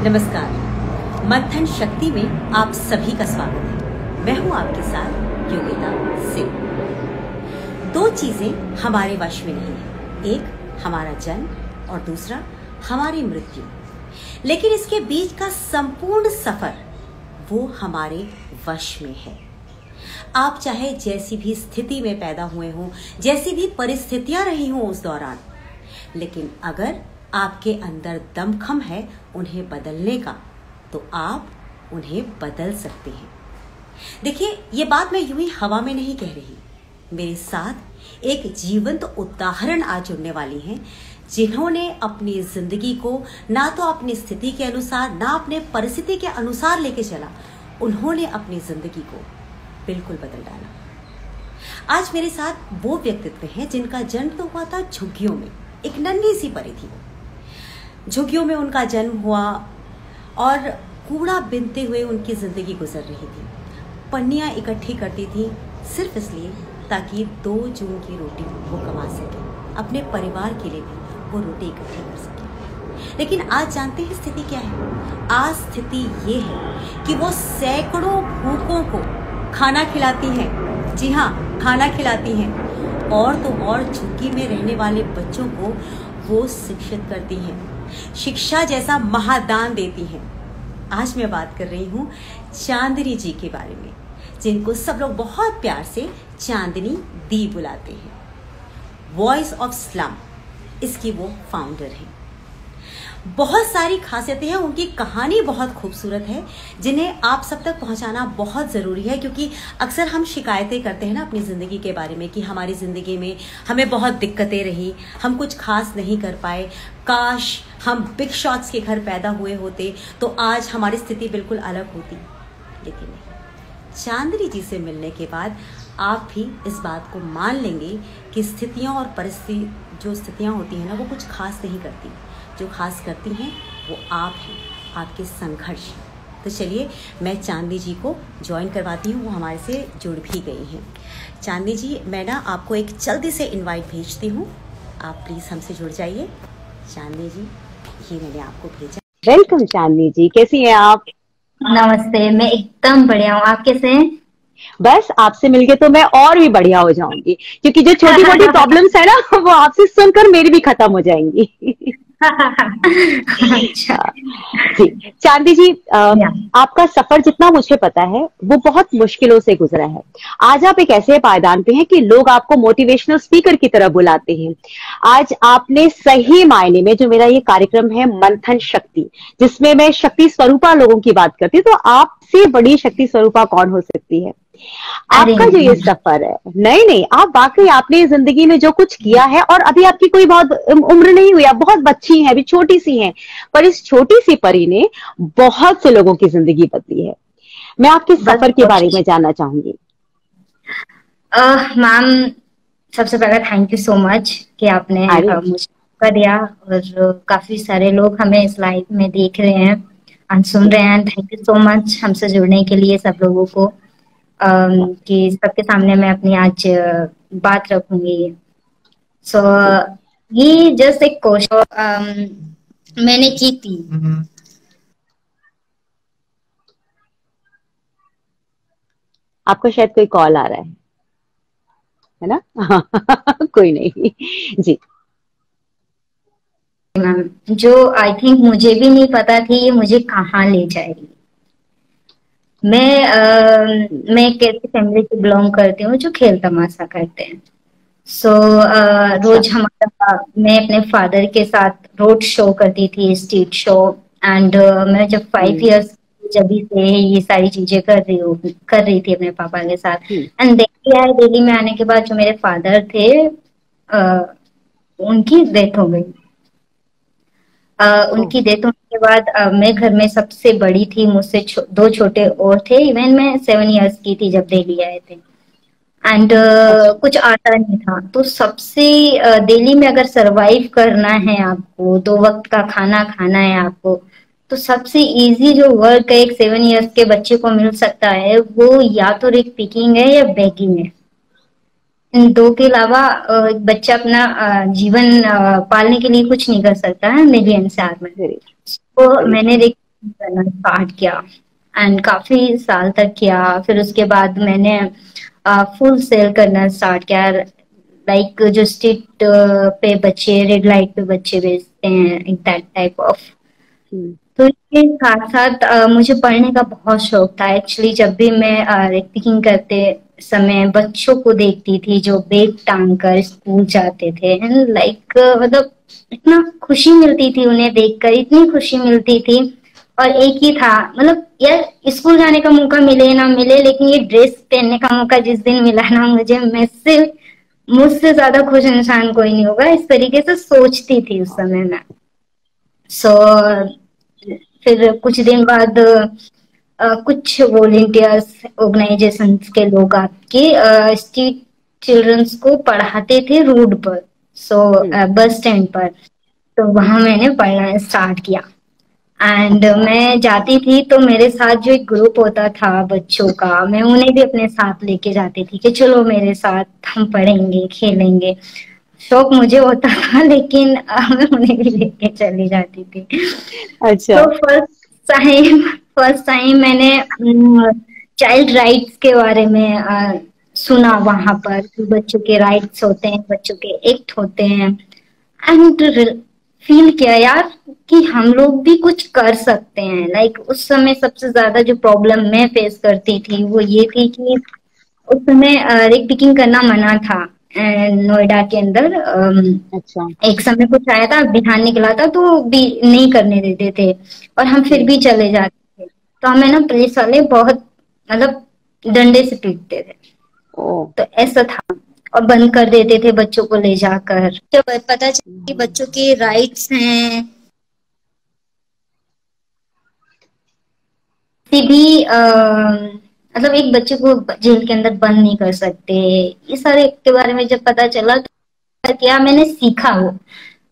नमस्कार। मंथन शक्ति में आप सभी का स्वागत है। मैं हूं आपके साथ योगिता सिंह। दो चीजें हमारे वश में नहीं है, एक हमारा जन्म और दूसरा हमारी मृत्यु। लेकिन इसके बीच का संपूर्ण सफर वो हमारे वश में है। आप चाहे जैसी भी स्थिति में पैदा हुए हों, जैसी भी परिस्थितियां रही हों उस दौरान, लेकिन अगर आपके अंदर दमखम है उन्हें बदलने का, तो आप उन्हें बदल सकते हैं। देखिए, ये बात मैं यूं ही हवा में नहीं कह रही। मेरे साथ एक जीवंत उदाहरण आज जुड़ने वाली हैं, जिन्होंने अपनी जिंदगी को ना तो अपनी स्थिति के अनुसार, ना अपने परिस्थिति के अनुसार लेके चला, उन्होंने अपनी जिंदगी को बिल्कुल बदल डाला। आज मेरे साथ वो व्यक्तित्व हैं जिनका जन्म तो हुआ था झुग्गियों में। एक नन्ही सी परी थी वो। झुग्गियों में उनका जन्म हुआ और कूड़ा बीनते हुए उनकी जिंदगी गुजर रही थी। पन्नियां इकट्ठी करती थी सिर्फ इसलिए ताकि 2 जून की रोटी वो कमा सके, अपने परिवार के लिए भी वो रोटी इकट्ठी कर सके। लेकिन आज जानते हैं स्थिति क्या है? आज स्थिति ये है कि वो सैकड़ों भूखों को खाना खिलाती हैं। जी हाँ, खाना खिलाती हैं। और तो और झुग्गी में रहने वाले बच्चों को वो शिक्षित करती हैं, शिक्षा जैसा महादान देती हैं। आज मैं बात कर रही हूँ चांदनी जी के बारे में, जिनको सब लोग बहुत प्यार से चांदनी दी बुलाते हैं। वॉइस ऑफ स्लम इसकी वो फाउंडर हैं। बहुत सारी खासियतें हैं, उनकी कहानी बहुत खूबसूरत है, जिन्हें आप सब तक पहुंचाना बहुत ज़रूरी है। क्योंकि अक्सर हम शिकायतें करते हैं ना अपनी ज़िंदगी के बारे में कि हमारी ज़िंदगी में हमें बहुत दिक्कतें रही, हम कुछ खास नहीं कर पाए, काश हम बिग शॉट्स के घर पैदा हुए होते तो आज हमारी स्थिति बिल्कुल अलग होती। लेकिन नहीं, चांदनी जी से मिलने के बाद आप भी इस बात को मान लेंगे कि स्थितियाँ और परिस्थिति, जो स्थितियाँ होती हैं ना, वो कुछ खास नहीं करती। जो खास करती हैं वो आप हैं, आपके संघर्ष। तो चलिए मैं चांदनी जी को ज्वाइन करवाती हूँ, वो हमारे से जुड़ भी गई हैं। चांदनी जी, मैं ना आपको एक जल्दी से इनवाइट भेजती हूँ, आप प्लीज़ हमसे जुड़ जाइए। चांदनी जी, ये मैंने आपको भेजा। वेलकम चांदनी जी, कैसी हैं आप? नमस्ते, मैं एकदम बढ़िया हूँ। आप कैसे हैं? बस आपसे मिलके तो मैं और भी बढ़िया हो जाऊंगी, क्योंकि जो छोटी मोटी प्रॉब्लम्स है ना वो आपसे सुनकर मेरी भी खत्म हो जाएंगी। अच्छा जी चांदी जी, आपका सफर जितना मुझे पता है वो बहुत मुश्किलों से गुजरा है। आज आप एक ऐसे पायदान पे हैं कि लोग आपको मोटिवेशनल स्पीकर की तरह बुलाते हैं। आज आपने सही मायने में, जो मेरा ये कार्यक्रम है मंथन शक्ति, जिसमें मैं शक्ति स्वरूपा लोगों की बात करती हूँ, तो आपसे बड़ी शक्ति स्वरूपा कौन हो सकती है? आपका जो ये सफर है, नहीं, आप वाकई आपने जिंदगी में जो कुछ किया है, और अभी आपकी कोई बहुत उम्र नहीं हुई, आप बहुत बच्ची हैं, अभी छोटी सी हैं, पर इस छोटी सी परी ने बहुत से लोगों की जिंदगी बदली है। मैं आपके सफर के बारे में जानना चाहूंगी। मैम, सबसे पहले थैंक यू सो मच कि आपने मुझे कर दिया, और काफी सारे लोग हमें इस लाइव में देख रहे हैं और सुन रहे हैं। थैंक यू सो मच हमसे जुड़ने के लिए सब लोगों को, कि सबके सामने मैं अपनी आज बात रखूंगी। सो ये जस्ट एक क्वेश्चन मैंने की थी। आपको शायद कोई कॉल आ रहा है ना? कोई नहीं जी। मैम, जो आई थिंक मुझे भी नहीं पता थी ये मुझे कहाँ ले जाएगी। मैं एक ऐसी फैमिली से बिलोंग करती हूँ जो खेल तमाशा करते हैं। रोज मैं अपने फादर के साथ रोड शो करती थी, स्ट्रीट शो। एंड मैं जब 5 इयर्स जब से ये सारी चीजें कर रही थी अपने पापा के साथ। एंड दिल्ली में आने के बाद जो मेरे फादर थे, उनकी डेथ हो गई। उनकी डेथ होने के बाद मैं घर में सबसे बड़ी थी, मुझसे 2 छोटे और थे। इवन मैं 7 इयर्स की थी जब दिल्ली आए थे। एंड कुछ आता नहीं था, तो सबसे दिल्ली में अगर सरवाइव करना है आपको, 2 वक्त का खाना खाना है आपको, तो सबसे इजी जो वर्क है एक 7 इयर्स के बच्चे को मिल सकता है, वो या तो रिक पिकिंग है या बेगिंग है। इन 2 के अलावा बच्चा अपना जीवन पालने के लिए कुछ नहीं कर सकता है, मेरी अनुसार में। तो मैंने करना स्टार्ट किया एंड काफी साल तक किया। फिर उसके बाद मैंने फुल सेल करना स्टार्ट किया, लाइक जो स्ट्रीट पे बच्चे, रेड लाइट पे बच्चे बेचते हैं, दैट टाइप ऑफ। हम्म। तो इसके साथ साथ मुझे पढ़ने का बहुत शौक था एक्चुअली। जब भी मैं पिकिंग करते समय बच्चों को देखती थी जो बैग टांग कर स्कूल जाते थे, एंड लाइक मतलब इतना खुशी मिलती थी उन्हें देखकर, इतनी खुशी मिलती थी। और एक ही था, मतलब यार स्कूल जाने का मौका मिले ना मिले, लेकिन ये ड्रेस पहनने का मौका जिस दिन मिला ना मुझे, मुझसे ज्यादा खुश इंसान कोई नहीं होगा, इस तरीके से सोचती थी उस समय मैं। सो फिर कुछ दिन बाद कुछ वॉलेंटियर्स ऑर्गेनाइजेशंस के लोग आपके स्ट्रीट चिल्ड्रंस को पढ़ाते थे रोड पर, सो हम्म। बस स्टैंड पर। तो वहां मैंने पढ़ना स्टार्ट किया एंड मैं जाती थी तो मेरे साथ जो एक ग्रुप होता था बच्चों का, मैं उन्हें भी अपने साथ लेके जाती थी कि चलो मेरे साथ हम पढ़ेंगे खेलेंगे। शौक मुझे होता था लेकिन मैं उन्हें भी लेके चली जाती थी। अच्छा। तो फर्स्ट टाइम मैंने चाइल्ड राइट्स के बारे में सुना वहां पर कि बच्चों के राइट्स होते हैं, बच्चों के एक्ट होते हैं। एंड फील किया यार कि हम लोग भी कुछ कर सकते हैं। लाइक उस समय सबसे ज्यादा जो प्रॉब्लम मैं फेस करती थी वो ये थी कि उस समय रेक पिकिंग करना मना था नोएडा के अंदर। अच्छा। एक समय कुछ आया था, बिहार निकला था, तो भी नहीं करने देते थे और हम फिर हम्म। भी चले जाते थे। तो हमें ना पुलिस वाले बहुत मतलब डंडे से पीटते थे। ओ। तो ऐसा था, और बंद कर देते थे बच्चों को ले जाकर। जब पता चला कि बच्चों के राइट्स हैं, किसी भी मतलब एक बच्चे को जेल के अंदर बंद नहीं कर सकते, ये सारे के बारे में जब पता चला तो क्या मैंने सीखा वो।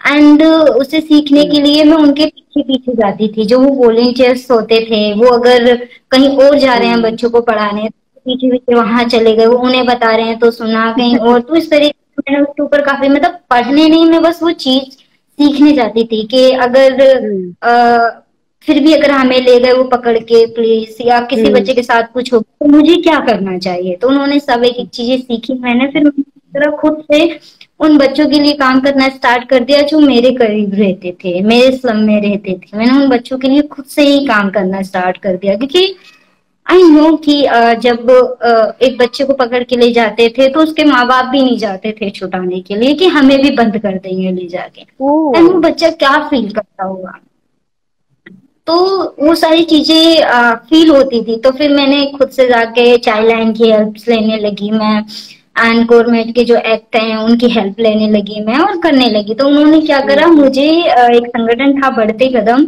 एंड उसे सीखने हम्म। के लिए मैं उनके पीछे पीछे जाती थी, जो वो वॉलेंटियर्स होते थे, वो अगर कहीं और जा रहे हैं हम्म। बच्चों को पढ़ाने तो पीछे पीछे वहां चले गए, वो उन्हें बता रहे हैं तो सुना कहीं और। तो इस तरीके से मैंने उसके ऊपर काफी, मतलब पढ़ने नहीं, मैं बस वो चीज सीखने जाती थी कि अगर हम्म। आ, फिर भी अगर हमें ले गए वो पकड़ के पुलिस, या किसी हम्म। बच्चे के साथ कुछ हो तो मुझे क्या करना चाहिए। तो उन्होंने सब एक एक चीजें सीखी, मैंने फिर तरह खुद से उन बच्चों के लिए काम करना स्टार्ट कर दिया जो मेरे करीब रहते थे, मेरे स्लम में रहते थे। मैंने उन बच्चों के लिए खुद से ही काम करना स्टार्ट कर दिया, क्योंकि आई नो कि जब एक बच्चे को पकड़ के ले जाते थे तो उसके माँ बाप भी नहीं जाते थे छुड़ाने के लिए कि हमें भी बंद कर देंगे ले जाके। ओ। एंड वो बच्चा क्या फील करता होगा। तो वो सारी चीजें फील होती थी। तो फिर मैंने खुद से जाके चाइल्ड लाइन की हेल्प लेने लगी मैं, एंड गवर्नमेंट के जो एक्ट हैं उनकी हेल्प लेने लगी मैं और करने लगी। तो उन्होंने क्या करा, मुझे एक संगठन था बढ़ते कदम,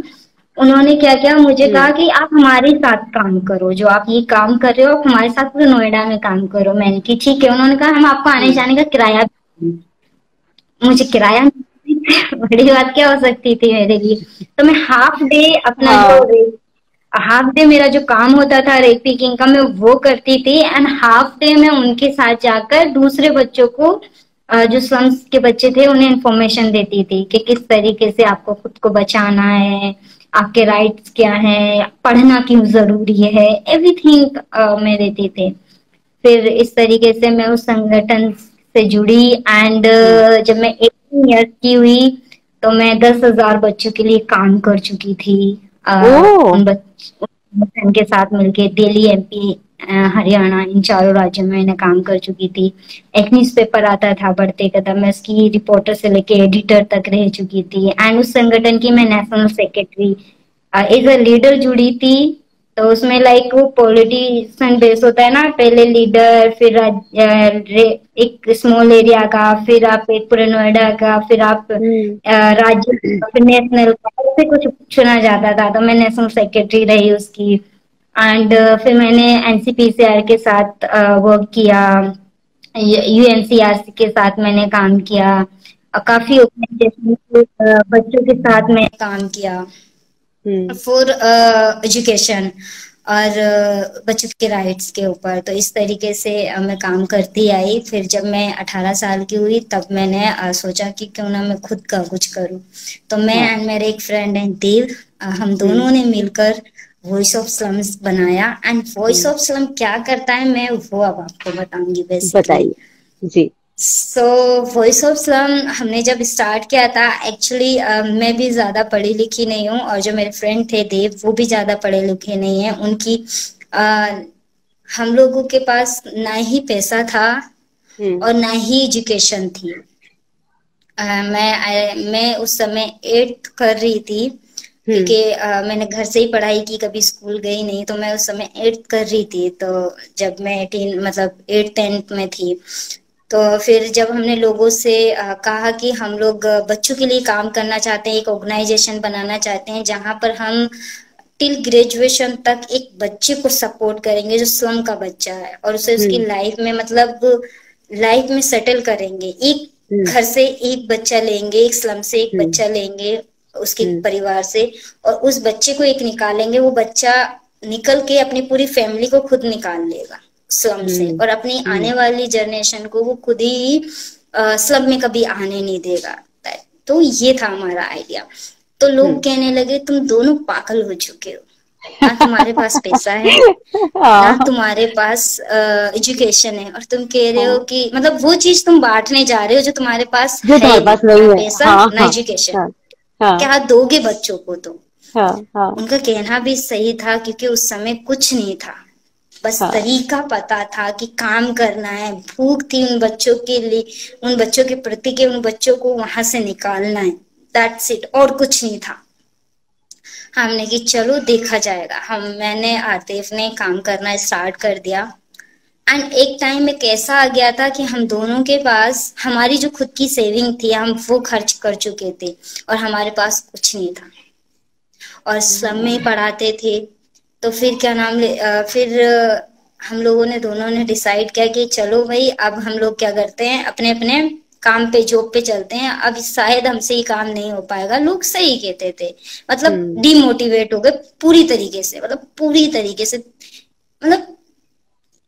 उन्होंने क्या किया, मुझे कहा हम्म। कि आप हमारे साथ काम करो, जो आप ये काम कर रहे हो आप हमारे साथ पूरे नोएडा में काम करो। मैंने की ठीक है। उन्होंने कहा हम आपको आने हम्म। जाने का किराया भी देंगे। मुझे किराया बड़ी बात क्या हो सकती थी मेरे लिए। तो मैं हाफ डे अपना जो हाँ। हाफ डे मेरा जो काम होता था रेक पिकिंग का, मैं वो करती थी, एंड हाफ डे मैं उनके साथ जाकर दूसरे बच्चों को जो स्लम्स के बच्चे थे उन्हें इंफॉर्मेशन देती थी कि किस तरीके से आपको खुद को बचाना है, आपके राइट्स क्या हैं, पढ़ना क्यों जरूरी है, एवरीथिंग मैं देती थी। फिर इस तरीके से मैं उस संगठन से जुड़ी, एंड हम्म। जब मैं 18 ईयर्स की हुई तो मैं 10,000 बच्चों के लिए काम कर चुकी थी। ओ। उन बच्चों के साथ मिलके दिल्ली, एमपी, हरियाणा, इन चारों राज्यों में मैंने काम कर चुकी थी। एक न्यूज़पेपर आता था बढ़ते कदम, मैं उसकी रिपोर्टर से लेके एडिटर तक रह चुकी थी, एंड उस संगठन की मैं national secretary as a leader जुड़ी थी। तो उसमें लाइक वो पॉलिटिशियन बेस होता है ना, पहले लीडर, फिर एक स्मॉल एरिया का, फिर आप एक पूरे नोएडा का, फिर आप हम्म। राज्य का, फिर नेशनल का, ऐसे कुछ चुना जाता था। तो मैं नेशनल सेक्रेटरी रही उसकी। एंड फिर मैंने एनसीपीसीआर के साथ वर्क किया, यूएनसीआरसी के साथ मैंने काम किया, काफी ऑर्गेनाइजेशन के बच्चों के साथ मैं काम किया हम्म। फॉर एजुकेशन और बच्चों के राइट्स के ऊपर। तो इस तरीके से मैं काम करती आई। फिर जब मैं 18 साल की हुई तब मैंने सोचा कि क्यों ना मैं खुद का कुछ करूं। तो मैं हाँ। एंड मेरे एक फ्रेंड हैं देव, हम दोनों ने मिलकर वॉइस ऑफ स्लम्स बनाया। एंड वॉइस ऑफ स्लम क्या करता है मैं वो अब आपको बताऊंगी बेसिकली। बताइए जी। सो वॉइस ऑफ स्लम हमने जब स्टार्ट किया था, एक्चुअली मैं भी ज्यादा पढ़ी लिखी नहीं हूँ, और जो मेरे फ्रेंड थे देव वो भी ज्यादा पढ़े लिखे नहीं है। उनकी हम लोगों के पास ना ही पैसा था और ना ही एजुकेशन थी। मैं उस समय 8th कर रही थी, क्योंकि मैंने घर से ही पढ़ाई की, कभी स्कूल गई नहीं। तो मैं उस समय 8th कर रही थी, तो जब मैं 18 मतलब 8th 10th में थी, तो फिर जब हमने लोगों से कहा कि हम लोग बच्चों के लिए काम करना चाहते हैं, एक ऑर्गेनाइजेशन बनाना चाहते हैं जहां पर हम टिल ग्रेजुएशन तक एक बच्चे को सपोर्ट करेंगे जो स्लम का बच्चा है, और उसे उसकी लाइफ में मतलब लाइफ में सेटल करेंगे। एक घर से एक बच्चा लेंगे, एक स्लम से एक बच्चा लेंगे उसके परिवार से, और उस बच्चे को एक निकालेंगे। वो बच्चा निकल के अपनी पूरी फैमिली को खुद निकाल लेगा स्लम से, और अपनी आने वाली जनरेशन को वो खुद ही स्लम में कभी आने नहीं देगा। तो ये था हमारा आइडिया। तो लोग कहने लगे तुम दोनों पागल हो चुके हो, ना तुम्हारे पास पैसा है ना तुम्हारे पास एजुकेशन है, और तुम कह रहे हो कि मतलब वो चीज तुम बांटने जा रहे हो जो तुम्हारे पास जो है तुम्हारे पास नहीं ना है। पैसा ना एजुकेशन, क्या दोगे बच्चों को तुम। उनका कहना भी सही था, क्योंकि उस समय कुछ नहीं था, बस तरीका पता था कि काम करना है। भूख थी उन बच्चों के लिए, उन बच्चों के प्रति के, उन बच्चों को वहां से निकालना है, दैट्स इट, और कुछ नहीं था। हमने कि चलो देखा जाएगा। मैंने आतिफ ने काम करना स्टार्ट कर दिया। एंड एक टाइम एक ऐसा आ गया था कि हम दोनों के पास हमारी जो खुद की सेविंग थी हम वो खर्च कर चुके थे, और हमारे पास कुछ नहीं था, और स्लम में पढ़ाते थे। तो फिर क्या नाम फिर हम लोगों ने दोनों ने डिसाइड किया कि चलो भाई अब हम लोग क्या करते हैं, अपने अपने काम पे जॉब पे चलते हैं। अब शायद हमसे ही काम नहीं हो पाएगा। लोग सही कहते थे, मतलब डिमोटिवेट हो गए पूरी तरीके से, मतलब पूरी तरीके से। मतलब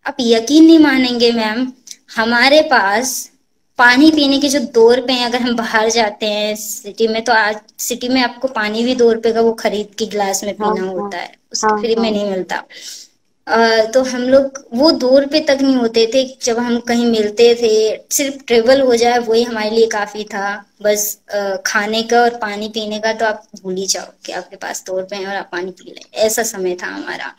आप यकीन नहीं मानेंगे मैम, हमारे पास पानी पीने के जो 2 रुपए हैं, अगर हम बाहर जाते हैं सिटी में, तो आज सिटी में आपको पानी भी 2 रुपए का वो खरीद के गिलास में पीना होता है, उसके फ्री में नहीं मिलता। तो हम लोग वो 2 रुपए तक नहीं होते थे जब हम कहीं मिलते थे। सिर्फ ट्रेवल हो जाए वही हमारे लिए काफी था। बस खाने का और पानी पीने का तो आप भूल ही जाओ कि आपके पास 2 रुपए हैं और आप पानी पी लें, ऐसा समय था हमारा।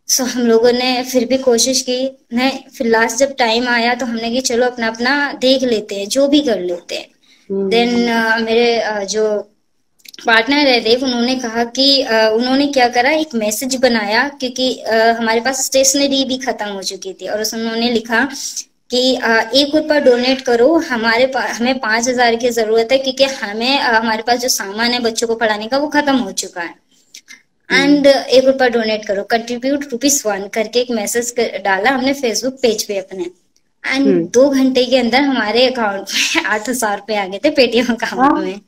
सो हम लोगों ने फिर भी कोशिश की। नहीं, फिर लास्ट जब टाइम आया तो हमने कि चलो अपना अपना देख लेते हैं, जो भी कर लेते हैं। देन मेरे जो पार्टनर है देव, उन्होंने कहा कि उन्होंने क्या करा, एक मैसेज बनाया, क्योंकि हमारे पास स्टेशनरी भी खत्म हो चुकी थी, और उन्होंने लिखा कि 1 रुपया डोनेट करो, हमें 5,000 की जरूरत है, क्योंकि हमें हमारे पास जो सामान है बच्चों को पढ़ाने का वो खत्म हो चुका है। एंड 1 रुपया डोनेट करो, कंट्रीब्यूट ₹1 करके एक मैसेज डाला हमने फेसबुक पेज पे अपने। एंड 2 घंटे के अंदर हमारे अकाउंट में 8,000 रुपए आ गए थे पेटीएम अकाउंट में।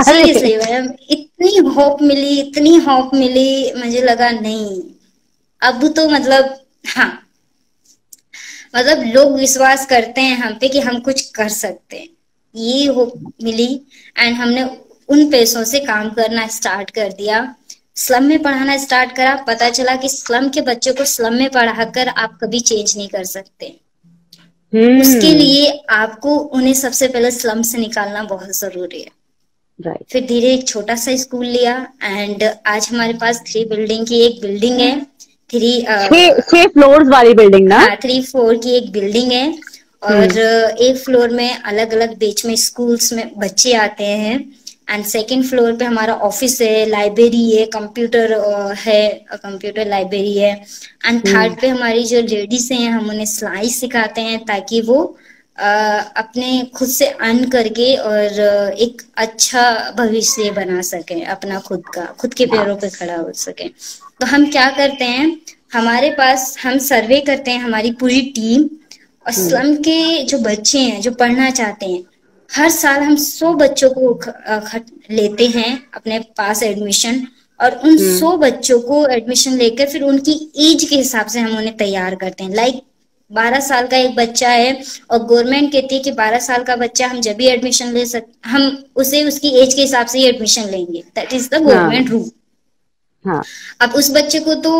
सीरियसली मैम, इतनी होप मिली, इतनी होप मिली, मुझे लगा नहीं अब तो मतलब हाँ, मतलब लोग विश्वास करते हैं हम पे कि हम कुछ कर सकते हैं, ये होप मिली। एंड हमने उन पैसों से काम करना स्टार्ट कर दिया, स्लम में पढ़ाना स्टार्ट करा। पता चला कि स्लम के बच्चों को स्लम में पढ़ाकर आप कभी चेंज नहीं कर सकते। उसके लिए आपको उन्हें सबसे पहले स्लम से निकालना बहुत जरूरी है। फिर धीरे एक छोटा सा स्कूल लिया, एंड आज हमारे पास 3 बिल्डिंग की एक बिल्डिंग है। 6 फ्लोर्स वाली बिल्डिंग ना? हाँ, 3 फ्लोर की एक बिल्डिंग है, और एक फ्लोर में अलग अलग बीच में स्कूल्स में बच्चे आते हैं। एंड सेकंड फ्लोर पे हमारा ऑफिस है, लाइब्रेरी है, कंप्यूटर है, कंप्यूटर लाइब्रेरी है। एंड थर्ड पे हमारी जो लेडीज हैं हम उन्हें सिलाई सिखाते हैं, ताकि वो अपने खुद से अर्न करके और एक अच्छा भविष्य बना सके, अपना खुद के पैरों पे खड़ा हो सके। तो हम क्या करते हैं, हमारे पास हम सर्वे करते हैं, हमारी पूरी टीम, और स्लम के जो बच्चे हैं जो पढ़ना चाहते हैं, हर साल हम 100 बच्चों को लेते हैं अपने पास एडमिशन, और उन 100 बच्चों को एडमिशन लेकर फिर उनकी एज के हिसाब से हम उन्हें तैयार करते हैं। लाइक 12 साल का एक बच्चा है और गवर्नमेंट कहती है कि 12 साल का बच्चा हम जब भी एडमिशन ले सकते, हम उसे उसकी एज के हिसाब से ही एडमिशन लेंगे, that is the government rule. हाँ। अब उस बच्चे को तो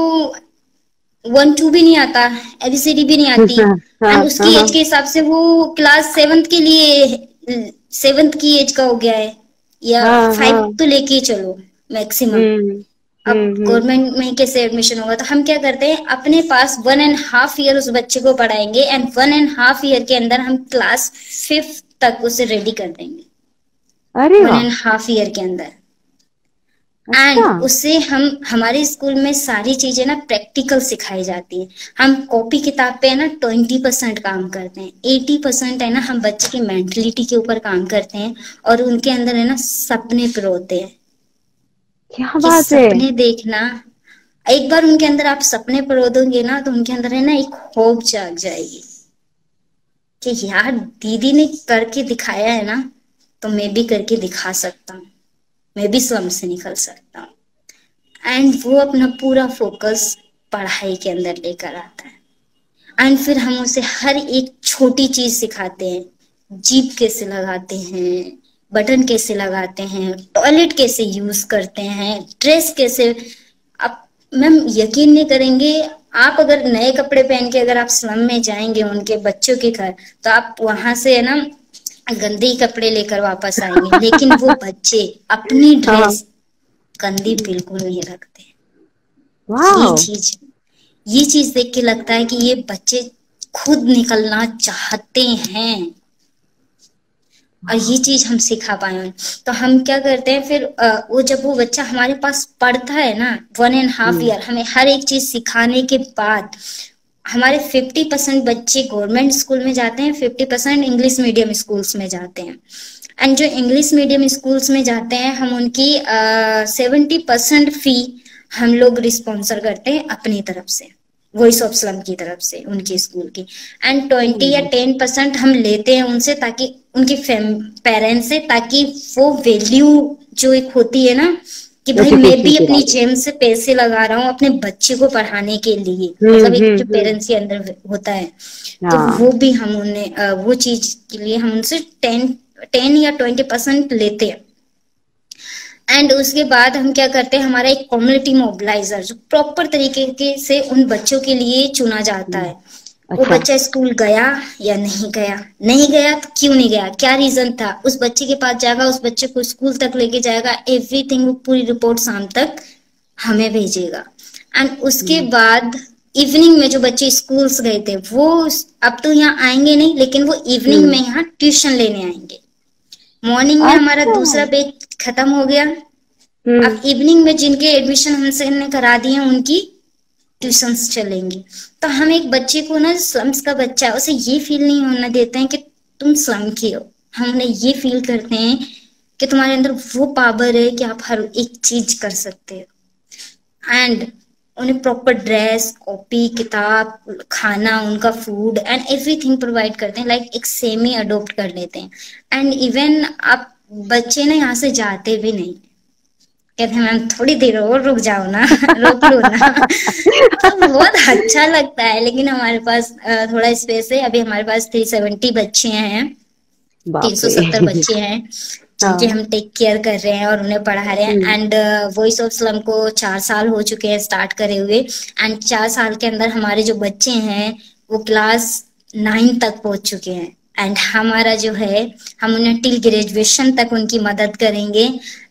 1 2 भी नहीं आता, ABCD भी नहीं आती, हाँ, एंड उसकी एज के हिसाब से वो क्लास 7th के लिए 7th की एज का हो गया है, या हाँ, 5 हाँ, तो लेके ही चलो मैक्सिमम। हम्म, अब हम्म। गवर्नमेंट में कैसे एडमिशन होगा, तो हम क्या करते हैं अपने पास 1.5 ईयर उस बच्चे को पढ़ाएंगे, एंड 1.5 ईयर के अंदर हम क्लास 5th तक उसे रेडी कर देंगे, अरे वन वाह, एंड हाफ ईयर के अंदर। अच्छा। एंड उससे हम हमारे स्कूल में सारी चीजें ना प्रैक्टिकल सिखाई जाती है। हम कॉपी किताब पे है ना 20% काम करते हैं, 80% है ना हम बच्चे की मेंटलिटी के ऊपर काम करते हैं, और उनके अंदर है ना सपने पिरोते हैं क्या कि बात है। सपने देखना। एक बार उनके अंदर आप सपने पिरो दोगे ना, तो उनके अंदर है ना एक होप जाग जाएगी कि यार दीदी ने करके दिखाया है ना, तो मैं भी करके दिखा सकता हूँ, मैं भी स्लम से निकल सकता हूँ। एंड वो अपना पूरा फोकस पढ़ाई के अंदर लेकर आता है। एंड फिर हम उसे हर एक छोटी चीज सिखाते हैं, जीप कैसे लगाते हैं, बटन कैसे लगाते हैं, टॉयलेट कैसे यूज करते हैं, ड्रेस कैसे। आप मैम यकीन नहीं करेंगे, आप अगर नए कपड़े पहन के अगर आप स्लम में जाएंगे उनके बच्चों के घर, तो आप वहां से है ना गंदे ही कपड़े लेकर वापस आएंगे, लेकिन वो बच्चे अपनी हाँ, ड्रेस गंदी बिल्कुल नहीं रखते। ये वाह। चीज ये चीज देख के लगता है कि ये बच्चे खुद निकलना चाहते हैं, और ये चीज हम सिखा पाए हैं। तो हम क्या करते हैं फिर वो जब वो बच्चा हमारे पास पढ़ता है ना 1.5 ईयर, हमें हर एक चीज सिखाने के बाद, हमारे 50% बच्चे गवर्नमेंट स्कूल में जाते हैं, 50% इंग्लिश मीडियम स्कूल्स में जाते हैं। एंड जो इंग्लिश मीडियम स्कूल्स में जाते हैं, हम उनकी 70% फी हम लोग रिस्पॉन्सर करते हैं अपनी तरफ से, वॉइस ऑफ स्लम की तरफ से उनकी स्कूल की। एंड 20 या 10% हम लेते हैं उनसे, ताकि उनके पेरेंट्स से, ताकि वो वैल्यू जो एक होती है ना कि भाई मैं एजुकेशन भी के अपनी बारे जेब से पैसे लगा रहा हूँ अपने बच्चे को पढ़ाने के लिए, में। मतलब एक जो पेरेंट्स के अंदर होता है, तो हाँ। वो भी हम उन्हें वो चीज के लिए हम उनसे 10 या 20% लेते हैं। एंड उसके बाद हम क्या करते हैं, हमारा एक कम्युनिटी मोबिलाइजर जो प्रॉपर तरीके से उन बच्चों के लिए चुना जाता है। वो अच्छा। बच्चा स्कूल गया या नहीं गया, नहीं गया तो क्यों नहीं गया, क्या रीजन था, उस बच्चे के पास जाएगा, उस बच्चे को स्कूल तक लेके जाएगा, एवरीथिंग, वो पूरी रिपोर्ट शाम तक हमें भेजेगा। एंड उसके बाद इवनिंग में जो बच्चे स्कूल्स गए थे, वो अब तो यहाँ आएंगे नहीं, लेकिन वो इवनिंग में यहाँ ट्यूशन लेने आएंगे। मॉर्निंग में हमारा अच्छा। दूसरा बैच खत्म हो गया, हम्म। अब इवनिंग में जिनके एडमिशन हमसे ने करा दिए उनकी ट्यूशंस चलेंगी। तो हम एक बच्चे को ना, स्लम्स का बच्चा है, उसे ये फील नहीं होने देते हैं कि तुम स्लम के हो, हम उन्हें ये फील करते हैं कि तुम्हारे अंदर वो पावर है कि आप हर एक चीज कर सकते हो। एंड उन्हें प्रॉपर ड्रेस, कॉपी किताब, खाना, उनका फूड एंड एवरीथिंग प्रोवाइड करते हैं, लाइक एक सेमी अडोप्ट कर लेते हैं। एंड इवन आप बच्चे ना यहाँ से जाते भी नहीं, कहते हैं मैम थोड़ी देर और रुक जाओ ना रोक लो ना तो बहुत अच्छा लगता है। लेकिन हमारे पास थोड़ा स्पेस है, अभी हमारे पास 370 बच्चे हैं, बाप रे। 370 बच्चे हैं जिनके हाँ। हम टेक केयर कर रहे हैं और उन्हें पढ़ा रहे हैं। एंड वॉइस ऑफ स्लम को 4 साल हो चुके हैं स्टार्ट करे हुए, एंड 4 साल के अंदर हमारे जो बच्चे हैं वो क्लास 9 तक पहुंच चुके हैं। एंड हमारा जो है, हम उन्हें टिल ग्रेजुएशन तक उनकी मदद करेंगे,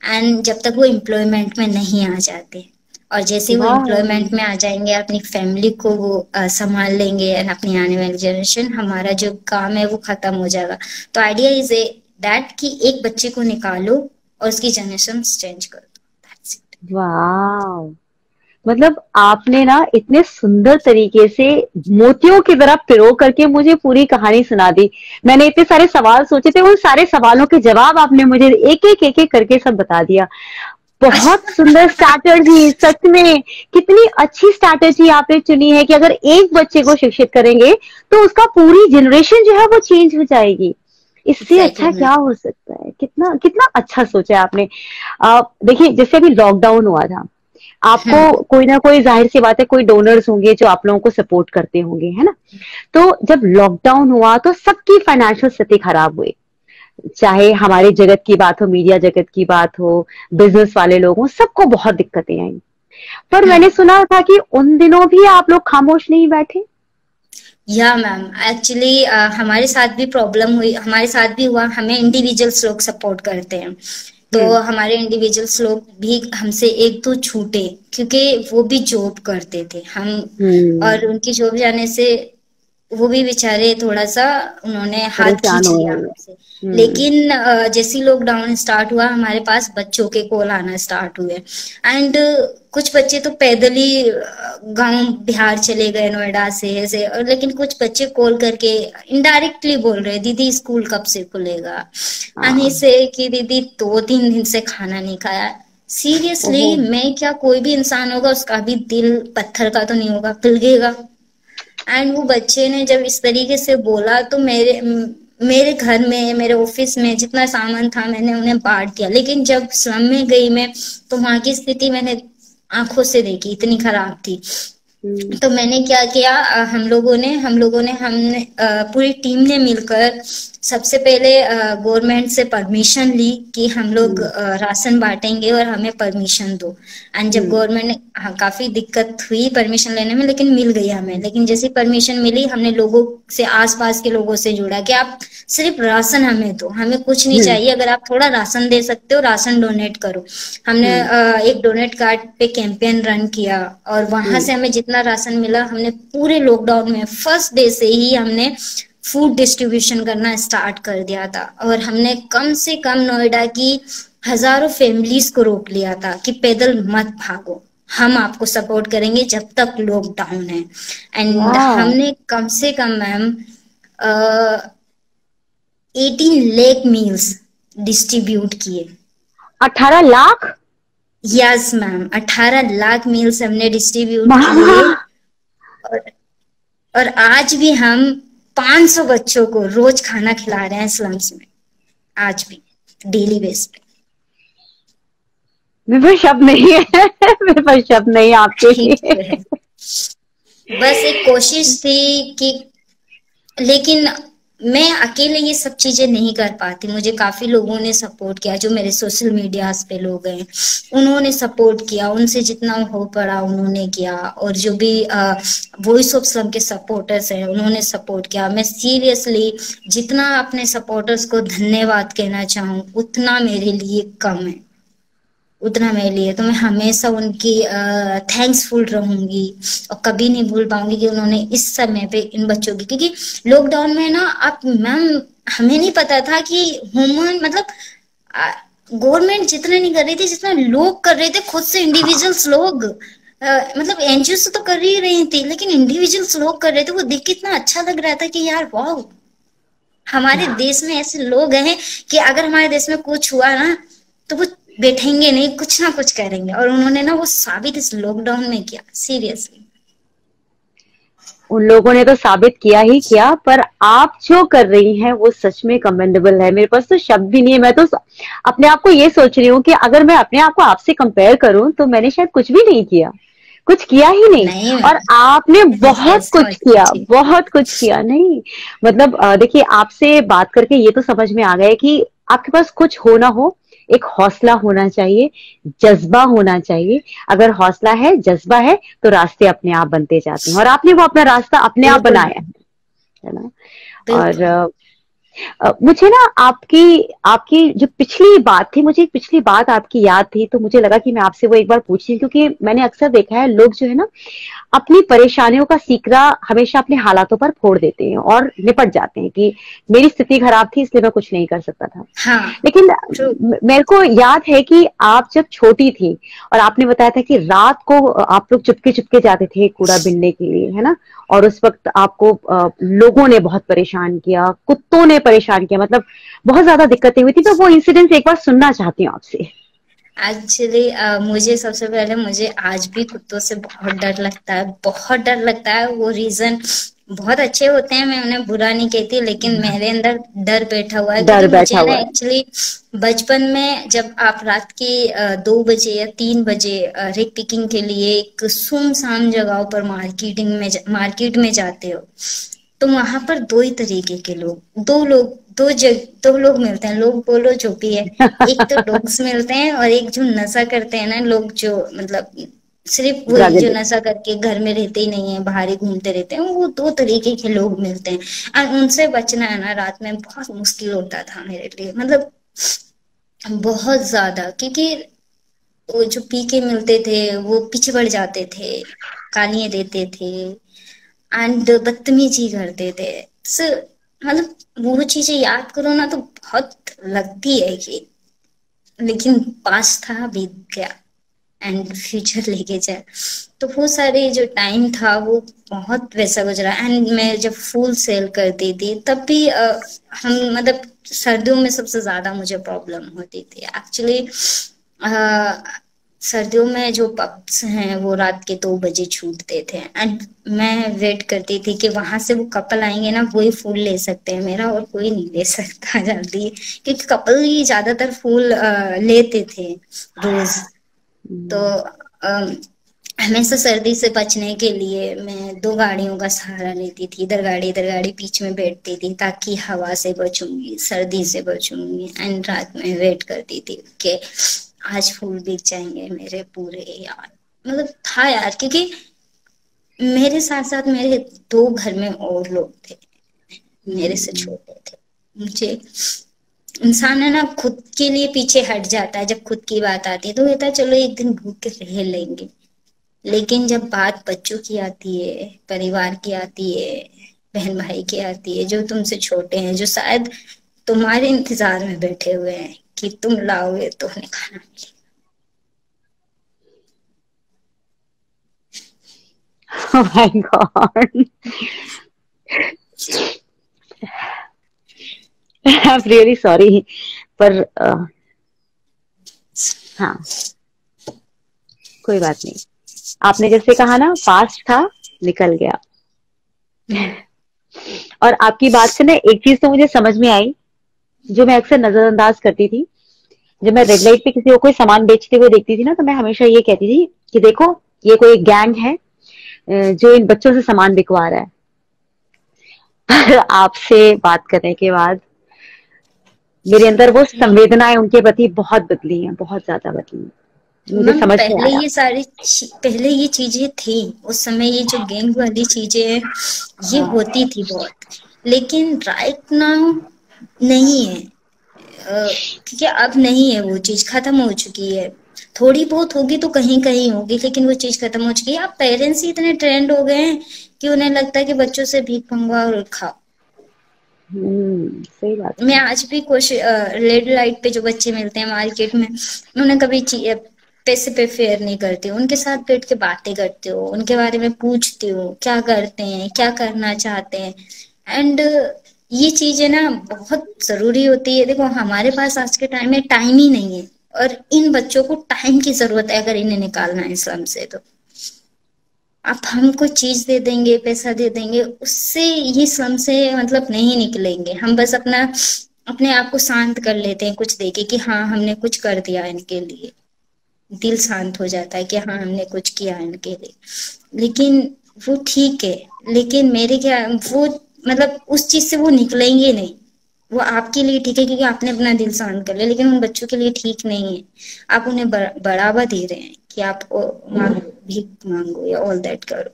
एंड जब तक वो एम्प्लॉयमेंट में नहीं आ जाते। और जैसे वो वाह। एम्प्लॉयमेंट में आ जाएंगे, अपनी फैमिली को वो संभाल लेंगे, एंड अपनी आने वाली जनरेशन, हमारा जो काम है वो खत्म हो जाएगा। तो आइडिया इज ए दैट कि एक बच्चे को निकालो और उसकी जनरेशन चेंज कर दो, दैट्स इट। वाह, मतलब आपने ना इतने सुंदर तरीके से मोतियों की तरह पिरो करके मुझे पूरी कहानी सुना दी। मैंने इतने सारे सवाल सोचे थे, उन सारे सवालों के जवाब आपने मुझे एक एक करके सब बता दिया। बहुत सुंदर स्ट्रैटेजी, सच में कितनी अच्छी स्ट्रैटेजी आपने चुनी है कि अगर एक बच्चे को शिक्षित करेंगे तो उसका पूरी जनरेशन जो है वो चेंज हो जाएगी। इससे एग्जैक्टली अच्छा मैम। क्या हो सकता है। कितना कितना अच्छा सोचा है आपने। देखिए, जैसे अभी लॉकडाउन हुआ था, आपको कोई ना कोई, जाहिर सी बात है, कोई डोनर्स होंगे जो आप लोगों को सपोर्ट करते होंगे, है ना। तो जब लॉकडाउन हुआ तो सबकी फाइनेंशियल स्थिति खराब हुई, चाहे हमारे जगत की बात हो, मीडिया जगत की बात हो, बिजनेस वाले लोग हो, सबको बहुत दिक्कतें आई। पर मैंने सुना था कि उन दिनों भी आप लोग खामोश नहीं बैठे। या मैम, एक्चुअली हमारे साथ भी प्रॉब्लम हुई, हमारे साथ भी हुआ। हमें इंडिविजुअल्स लोग सपोर्ट करते हैं, तो हमारे इंडिविजुअल्स लोग भी हमसे एक दो छूटे, क्योंकि वो भी जॉब करते थे हम, और उनकी जॉब जाने से वो भी बेचारे थोड़ा सा उन्होंने हाथ परेशान खींच हो लिया रहे हमसे। लेकिन जैसे ही लॉकडाउन स्टार्ट हुआ, हमारे पास बच्चों के कॉल आना स्टार्ट हुए। एंड कुछ बच्चे तो पैदल ही गांव बिहार चले गए, नोएडा से ऐसे। और लेकिन कुछ बच्चे कॉल करके इनडायरेक्टली बोल रहे, दीदी स्कूल कब से खुलेगा, हाँ। अनि से कि दीदी 2-3 दिन से खाना नहीं खाया। सीरियसली, ओहो। मैं क्या, कोई भी इंसान होगा उसका भी दिल पत्थर का तो नहीं होगा, पिघलेगा। एंड वो बच्चे ने जब इस तरीके से बोला, तो मेरे घर में, मेरे ऑफिस में जितना सामान था मैंने उन्हें बांट दिया। लेकिन जब स्लम में गई मैं, तो वहां की स्थिति मैंने आंखों से देखी, इतनी खराब थी। तो मैंने क्या किया, हमने पूरी टीम ने मिलकर सबसे पहले गवर्नमेंट से परमिशन ली कि हम लोग राशन बांटेंगे और हमें परमिशन दो। एंड जब गवर्नमेंट ने, हाँ, काफी दिक्कत हुई परमिशन लेने में, लेकिन मिल गई हमें। लेकिन जैसी परमिशन मिली, हमने लोगों से, आसपास के लोगों से जुड़ा कि आप सिर्फ राशन हमें दो, हमें कुछ नहीं चाहिए, अगर आप थोड़ा राशन दे सकते हो, राशन डोनेट करो। हमने एक डोनेट कार्ड पे कैंपेन रन किया, और वहां से हमें जितना राशन मिला, हमने पूरे लॉकडाउन में फर्स्ट डे से ही हमने फूड डिस्ट्रीब्यूशन करना स्टार्ट कर दिया था। और हमने कम से कम नोएडा की हजारों फैमिलीज को रोक लिया था कि पैदल मत भागो, हम आपको सपोर्ट करेंगे जब तक लॉकडाउन है। एंड हमने कम से कम मैम 18 लाख मील्स डिस्ट्रीब्यूट किए। 18 lakh? Yes ma'am, 18 lakh meals हमने डिस्ट्रीब्यूट किए। और, और आज भी हम 500 बच्चों को रोज खाना खिला रहे हैं स्लम्स में, आज भी डेली बेस पे। मेरे पास शब्द नहीं है मेरे पास शब्द नहीं आपके लिए। बस एक कोशिश थी कि, लेकिन मैं अकेले ये सब चीजें नहीं कर पाती, मुझे काफी लोगों ने सपोर्ट किया। जो मेरे सोशल मीडियाज पे लोग हैं, उन्होंने सपोर्ट किया, उनसे जितना हो पड़ा उन्होंने किया। और जो भी वॉइस ऑफ स्लम के सपोर्टर्स हैं, उन्होंने सपोर्ट किया। मैं सीरियसली जितना अपने सपोर्टर्स को धन्यवाद कहना चाहूँ, उतना मेरे लिए कम है, उतना मेरे लिए। तो मैं हमेशा उनकी थैंक्सफुल रहूंगी, और कभी नहीं भूल पाऊंगी कि उन्होंने इस समय पे इन बच्चों की, क्योंकि लॉकडाउन में ना, आप मैम, हमें नहीं पता था कि ह्यूमन, मतलब गवर्नमेंट जितना नहीं कर रही थी जितना लोग कर रहे थे खुद से, इंडिविजुअल्स लोग। मतलब एनजीओ से तो कर ही रही थी, लेकिन इंडिविजुअल्स लोग कर रहे थे। वो देख के इतना अच्छा लग रहा था कि यार वाह, हमारे देश में ऐसे लोग हैं कि अगर हमारे देश में कुछ हुआ ना, तो वो बैठेंगे नहीं, कुछ ना कुछ करेंगे। और उन्होंने ना वो साबित इस लॉकडाउन में किया, सीरियसली। उन लोगों ने तो साबित किया ही किया, पर आप जो कर रही हैं वो सच में कमेंडेबल है। मेरे पास तो शब्द भी नहीं है। मैं तो अपने आप को ये सोच रही हूँ कि अगर मैं अपने आप को आपसे कंपेयर करूं तो मैंने शायद कुछ भी नहीं किया, कुछ किया ही नहीं और आपने बहुत कुछ किया, बहुत कुछ किया। नहीं मतलब देखिए, आपसे बात करके ये तो समझ में आ गया कि आपके पास कुछ हो ना हो, एक हौसला होना चाहिए, जज्बा होना चाहिए। अगर हौसला है, जज्बा है, तो रास्ते अपने आप बनते जाते हैं और आपने वो अपना रास्ता अपने आप बनाया है ना। और मुझे ना आपकी आपकी जो पिछली बात थी, मुझे एक पिछली बात आपकी याद थी, तो मुझे लगा कि मैं आपसे वो एक बार पूछती हूँ, क्योंकि मैंने अक्सर देखा है लोग जो है ना अपनी परेशानियों का सीकरा हमेशा अपने हालातों पर फोड़ देते हैं और निपट जाते हैं कि मेरी स्थिति खराब थी इसलिए मैं कुछ नहीं कर सकता था। हाँ, लेकिन मेरे को याद है कि आप जब छोटी थी और आपने बताया था कि रात को आप लोग चुपके चुपके जाते थे कूड़ा बीनने के लिए, है ना, और उस वक्त आपको लोगों ने बहुत परेशान किया, कुत्तों ने परेशान किया, मतलब बहुत ज्यादा दिक्कतें हुई थी। तो वो इंसिडेंट एक बार सुनना चाहती हूँ आपसे। एक्चुअली मुझे सबसे पहले, मुझे आज भी कुत्तों से बहुत डर लगता है, बहुत डर लगता है। वो रीजन बहुत अच्छे होते हैं, मैं उन्हें बुरा नहीं कहती, लेकिन मेरे अंदर डर बैठा हुआ है, क्योंकि डर बैठा मुझे ना हुआ है। एक्चुअली बचपन में जब आप रात के 2 बजे या 3 बजे रिक पिकिंग के लिए एक सुनसान जगहों पर मार्केट में जाते हो, तो वहां पर दो ही तरीके के लोग, दो लोग मिलते हैं, लोग बोलो जो भी है। एक तो डॉग्स मिलते हैं, और एक जो नशा करते हैं ना लोग, जो मतलब सिर्फ वही ड्रग जो एडिक्ट। नशा करके घर में रहते ही नहीं है, बाहर ही घूमते रहते हैं, वो दो तरीके के लोग मिलते हैं। और उनसे बचना है ना रात में बहुत मुश्किल होता था मेरे लिए, मतलब बहुत ज्यादा, क्योंकि वो जो पी के मिलते थे वो पीछे पड़ जाते थे, गालियां देते थे, एंड बदतमीजी करते थे। So, मतलब वो चीजें याद करो ना तो बहुत लगती है कि, लेकिन पास था बीत गया, एंड फ्यूचर लेके जाए। तो वो सारे जो टाइम था वो बहुत वैसा गुजरा। एंड मैं जब फूल सेल करती थी तब भी हम मतलब सर्दियों में सबसे ज्यादा मुझे प्रॉब्लम होती थी एक्चुअली। सर्दियों में जो पब्स हैं वो रात के 2 बजे छूटते थे, एंड मैं वेट करती थी कि वहां से वो कपल आएंगे ना, वही फूल ले सकते हैं मेरा, और कोई नहीं ले सकता जल्दी, क्योंकि कपल ही ज्यादातर फूल लेते थे रोज। तो अम, हमेशा सर्दी से बचने के लिए मैं 2 गाड़ियों का सहारा लेती थी, इधर गाड़ी बीच में बैठती थी, ताकि हवा से बचूंगी, सर्दी से बचूंगी। एंड रात में वेट करती थी कि आज फूल बिक जाएंगे मेरे पूरे यार। मतलब था यार, क्योंकि मेरे साथ साथ मेरे 2 घर में और लोग थे मेरे से छोटे थे। मुझे इंसान है ना खुद के लिए पीछे हट जाता है, जब खुद की बात आती है तो कहता है चलो एक दिन भूख के रह लेंगे, लेकिन जब बात बच्चों की आती है, परिवार की आती है, बहन भाई की आती है, जो तुमसे छोटे हैं, जो शायद तुम्हारे इंतजार में बैठे हुए हैं कि तुम लाओगे तो उन्हें खाना मिले। Oh my God. I'm really sorry, पर हाँ, कोई बात नहीं। आपने जैसे कहा ना, पास्ट था निकल गया। और आपकी बात से ना एक चीज तो मुझे समझ में आई, जो मैं अक्सर नजरअंदाज करती थी। जब मैं रेड लाइट पे किसी को कोई सामान बेचते हुए देखती थी ना, तो मैं हमेशा ये कहती थी कि देखो, ये कोई गैंग है जो इन बच्चों से सामान बिकवा रहा है। पर आपसे बात करने के बाद मेरे अंदर वो संवेदनाएं उनके प्रति बहुत बदली हैं, बहुत ज्यादा बदली हैं। मुझे मैम समझ में आया। पहले ये चीजें थी, उस समय ये जो गैंग वाली चीजें हैं ये होती थी बहुत, लेकिन राइट नाउ नहीं है। क्योंकि अब नहीं है, वो चीज खत्म हो चुकी है। थोड़ी बहुत होगी तो कहीं कहीं होगी, लेकिन वो चीज खत्म हो चुकी है। अब पेरेंट्स ही इतने ट्रेंड हो गए हैं कि उन्हें लगता है कि बच्चों से भीख मंगवाओ और खाओ। सही बात मैं है। आज भी कोशिश, रेड लाइट पे जो बच्चे मिलते हैं मार्केट में, उन्हें कभी पैसे पे फेयर नहीं करती हूँ, उनके साथ बैठ के बातें करती हूँ, उनके बारे में पूछती हूँ क्या करते हैं, क्या करना चाहते हैं। एंड ये चीजें ना बहुत जरूरी होती है। देखो हमारे पास आज के टाइम में टाइम ही नहीं है, और इन बच्चों को टाइम की जरूरत है अगर इन्हें निकालना है इस्लाम से। तो आप हमको चीज दे देंगे, पैसा दे देंगे, उससे ये श्रम से मतलब नहीं निकलेंगे। हम बस अपने आप को शांत कर लेते हैं कुछ देके कि हाँ हमने कुछ कर दिया इनके लिए, दिल शांत हो जाता है कि हाँ हमने कुछ किया इनके लिए। लेकिन वो ठीक है, लेकिन मेरे क्या वो मतलब उस चीज से वो निकलेंगे नहीं। वो आपके लिए ठीक है क्योंकि आपने अपना दिल शांत कर लिया, लेकिन उन बच्चों के लिए ठीक नहीं है। आप उन्हें बढ़ावा दे रहे हैं कि आप मांगो, भीख मांगो या ऑल दैट करो।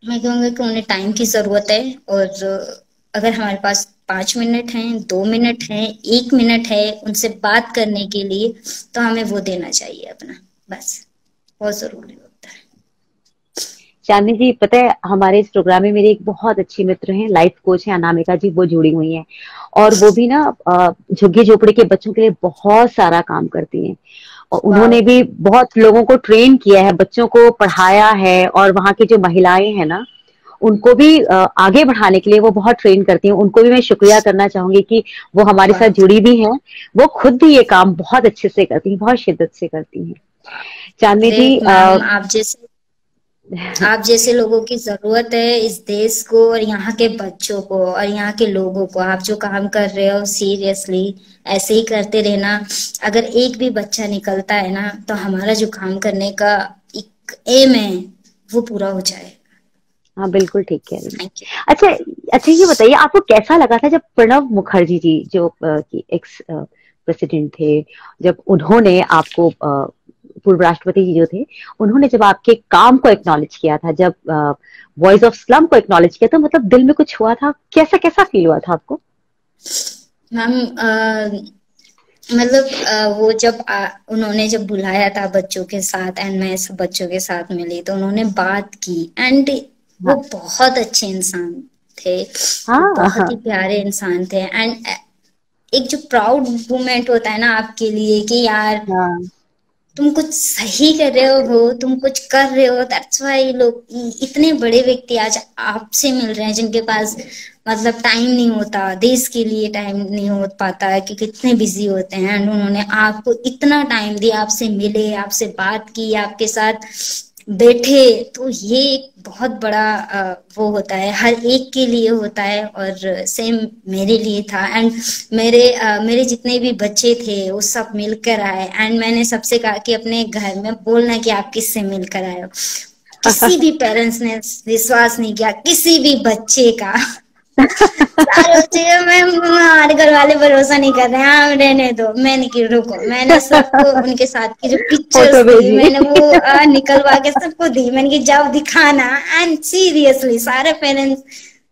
मैं कहूँगी कि उन्हें टाइम की जरूरत है, और अगर हमारे पास 5 मिनट हैं, 2 मिनट हैं, 1 मिनट है उनसे बात करने के लिए, तो हमें वो देना चाहिए अपना, बस बहुत जरूरी होता है। चांदनी जी, पता है हमारे इस प्रोग्राम में मेरी एक बहुत अच्छी मित्र हैं, लाइफ कोच है अनामिका जी, वो जुड़ी हुई हैं। और वो भी ना झुग्गी झोपड़ी के बच्चों के लिए बहुत सारा काम करती हैं। और उन्होंने भी बहुत लोगों को ट्रेन किया है, बच्चों को पढ़ाया है। और वहाँ की जो महिलाएं हैं ना, उनको भी आगे बढ़ाने के लिए वो बहुत ट्रेन करती हैं। उनको भी मैं शुक्रिया करना चाहूंगी कि वो हमारे साथ जुड़ी भी हैं। वो खुद भी ये काम बहुत अच्छे से करती हैं, बहुत शिद्दत से करती हैं। चांदनी जी मैम आप जैसे आप जैसे लोगों की जरूरत है इस देश को और यहाँ के बच्चों को और यहाँ के लोगों को। आप जो काम कर रहे हो सीरियसली ऐसे ही करते रहना। अगर एक भी बच्चा निकलता है ना तो हमारा जो काम करने का एक एम है वो पूरा हो जाए। हाँ बिल्कुल ठीक कह रही हैं। Thank you. अच्छा, अच्छा ये बताइए आपको कैसा लगा था जब प्रणब मुखर्जी जी जो एक्स प्रेसिडेंट थे, जब उन्होंने आपको पूर्व राष्ट्रपति जी जो थे, उन्होंने जब आपके काम को एक्नॉलेज किया था, जब वॉइस ऑफ स्लम को एक्नॉलेज किया, तो मतलब दिल में कुछ हुआ था, कैसा कैसा फील हुआ था आपको? मैम मतलब वो जब उन्होंने जब बुलाया था बच्चों के साथ एंड मैं सब बच्चों के साथ मिली तो उन्होंने बात की एंड वो हाँ बहुत अच्छे इंसान थे। वो हाँ बहुत हाँ ही प्यारे इंसान थे एंड एक जो प्राउड मोमेंट होता है ना आपके लिए कि यार हाँ। तुम कुछ सही कर रहे हो तुम कुछ कर रहे हो। दैट्स वाई लोग इतने बड़े व्यक्ति आज आपसे मिल रहे हैं जिनके पास मतलब टाइम नहीं होता, देश के लिए टाइम नहीं हो पाता है कि कितने बिजी होते हैं एंड उन्होंने आपको इतना टाइम दिया, आपसे मिले, आपसे बात की, आपके साथ बैठे। तो ये एक बहुत बड़ा वो होता है, हर एक के लिए होता है और सेम मेरे लिए था। एंड मेरे जितने भी बच्चे थे वो सब मिलकर आए एंड मैंने सबसे कहा कि अपने घर में बोलना कि आप किससे मिलकर आए हो। किसी भी पेरेंट्स ने विश्वास नहीं किया, किसी भी बच्चे का। सारे बच्चे मैं हमारे घर वाले भरोसा नहीं कर रहे हैं, हाँ रहने दो। मैंने की रुको, मैंने सबको उनके साथ की जो फोटो पिक्चर्स थी भेजी। मैंने वो निकलवा के सबको दी। मैंने की जाओ दिखाना। एंड सीरियसली सारे पेरेंट्स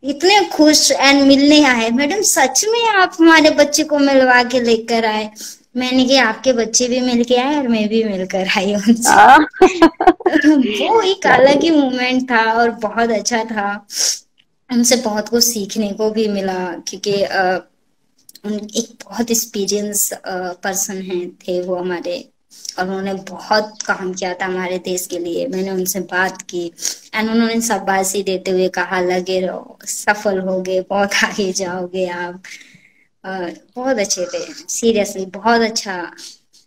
इतने खुश एंड मिलने आए। मैडम सच में आप हमारे बच्चे को मिलवा के लेकर आए? मैंने कि आपके बच्चे भी मिल के आए और मैं भी मिलकर आई उनसे। हाँ। वो एक अलग ही मोमेंट था और बहुत अच्छा था। उनसे बहुत कुछ सीखने को भी मिला क्योंकि उन एक बहुत एक्सपीरियंस पर्सन हैं थे वो हमारे, और उन्होंने बहुत काम किया था हमारे देश के लिए। मैंने उनसे बात की एंड उन्होंने शाबाशी देते हुए कहा लगे रहो, सफल होगे, बहुत आगे जाओगे आप। अ, बहुत अच्छे थे। सीरियसली बहुत अच्छा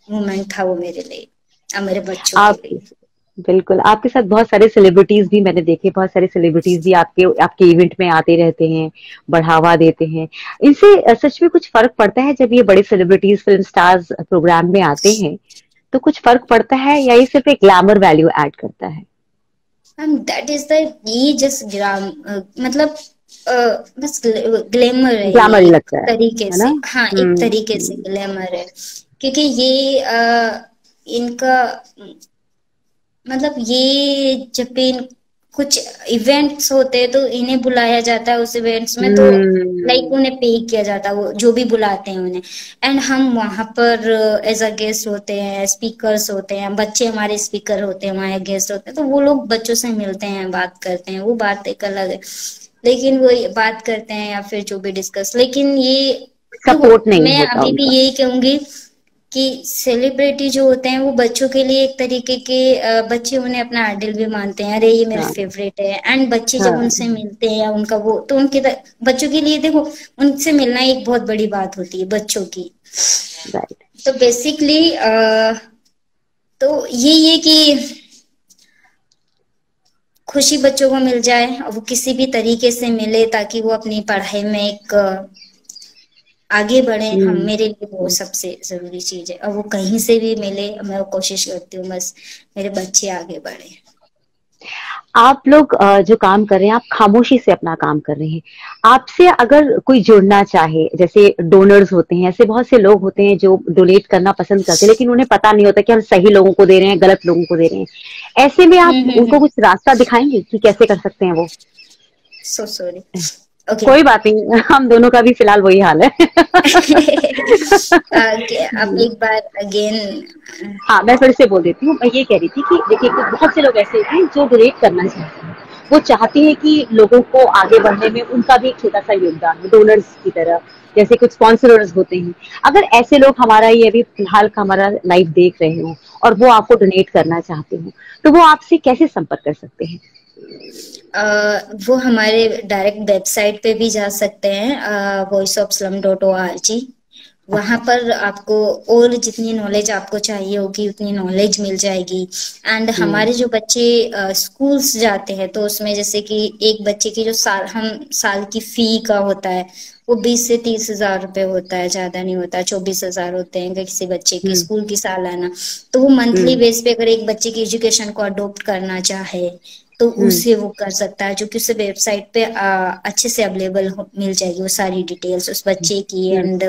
मोमेंट था वो मेरे लिए और मेरे बच्चों के आप लिए। बिल्कुल, आपके साथ बहुत सारे सेलिब्रिटीज भी मैंने देखे, बहुत सारे सेलिब्रिटीज भी आपके आपके इवेंट में आते रहते हैं, बढ़ावा देते हैं। इनसे सच में कुछ फर्क पड़ता है जब ये बड़े सेलिब्रिटीज फिल्म स्टार्स प्रोग्राम में आते हैं, तो कुछ फर्क पड़ता है या ये सिर्फ एक ग्लैमर वैल्यू ऐड करता है? एंड दैट इज द ये जस्ट ग्राम मतलब अ, बस ग्लैमर है ये ग्लैमर ही एक लगता तरीके है ना? से। हाँ एक तरीके से हम्म। ग्लैमर है क्योंकि ये इनका मतलब ये जब भी कुछ इवेंट्स होते हैं तो इन्हें बुलाया जाता है उस इवेंट्स में, तो लाइक हम्म। उन्हें पे किया जाता है वो जो भी बुलाते हैं उन्हें। एंड हम वहां पर एज अ गेस्ट होते हैं, स्पीकर्स होते हैं, बच्चे हमारे स्पीकर होते हैं, हमारे गेस्ट होते हैं, तो वो लोग बच्चों से मिलते हैं, बात करते हैं, वो बात एक अलग है। लेकिन वो बात करते हैं या फिर जो भी डिस्कस, लेकिन ये देखो सपोर्ट नहीं मैं होता अभी भी उनका। यही कहूंगी कि सेलिब्रिटी जो होते हैं वो बच्चों के लिए एक तरीके के बच्चे उन्हें अपना आइडल भी मानते हैं, अरे ये मेरा हाँ फेवरेट है। एंड बच्चे जब हाँ। उनसे मिलते हैं या उनका वो तो बच्चों के लिए देखो उनसे मिलना एक बहुत बड़ी बात होती है बच्चों की। राइट। तो बेसिकली तो ये कि खुशी बच्चों को मिल जाए और वो किसी भी तरीके से मिले ताकि वो अपनी पढ़ाई में एक आगे बढ़े। हम हम्म। मेरे लिए वो सबसे जरूरी चीज है, और वो कहीं से भी मिले मैं वो कोशिश करती हूँ बस मेरे बच्चे आगे बढ़े। आप लोग जो काम कर रहे हैं, आप खामोशी से अपना काम कर रहे हैं। आपसे अगर कोई जुड़ना चाहे, जैसे डोनर्स होते हैं, ऐसे बहुत से लोग होते हैं जो डोनेट करना पसंद करते हैं, लेकिन उन्हें पता नहीं होता कि हम सही लोगों को दे रहे हैं, गलत लोगों को दे रहे हैं। ऐसे में आप उनको हम्म। कुछ रास्ता दिखाएंगे कि कैसे कर सकते हैं वो? So sorry. ओके। कोई बात नहीं, हम दोनों का भी फिलहाल वही हाल है। अब एक बार अगेन। हाँ, मैं फिर से बोल देती हूँ। मैं ये कह रही थी कि देखिए कुछ बहुत से लोग ऐसे होते हैं जो डोनेट करना चाहते हैं, वो चाहते हैं कि लोगों को आगे बढ़ने में उनका भी एक छोटा सा योगदान हो, डोनर्स की तरह, जैसे कुछ स्पॉन्सरर्स होते हैं। अगर ऐसे लोग हमारा ये अभी फिलहाल का हमारा लाइव देख रहे हो और वो आपको डोनेट करना चाहते हो, तो वो आपसे कैसे संपर्क कर सकते हैं? वो हमारे डायरेक्ट वेबसाइट पे भी जा सकते हैं, voiceofslum.org। वहां अच्छा। पर आपको और जितनी नॉलेज आपको चाहिए होगी उतनी नॉलेज मिल जाएगी। एंड हम्म। हमारे जो बच्चे स्कूल्स जाते हैं तो उसमें जैसे कि एक बच्चे की जो साल की फी का होता है वो 20 से 30 हजार रुपए होता है, ज्यादा नहीं होता, 24 हजार होते हैं किसी बच्चे की हम्म। स्कूल की सालाना। तो वो मंथली हम्म। बेस पे अगर एक बच्चे की एजुकेशन को अडॉप्ट करना चाहे तो हम्म। उसे वो कर सकता है, जो कि उसे वेबसाइट पे अच्छे से अवेलेबल मिल जाएगी वो सारी डिटेल्स उस बच्चे की। हम्म। एंड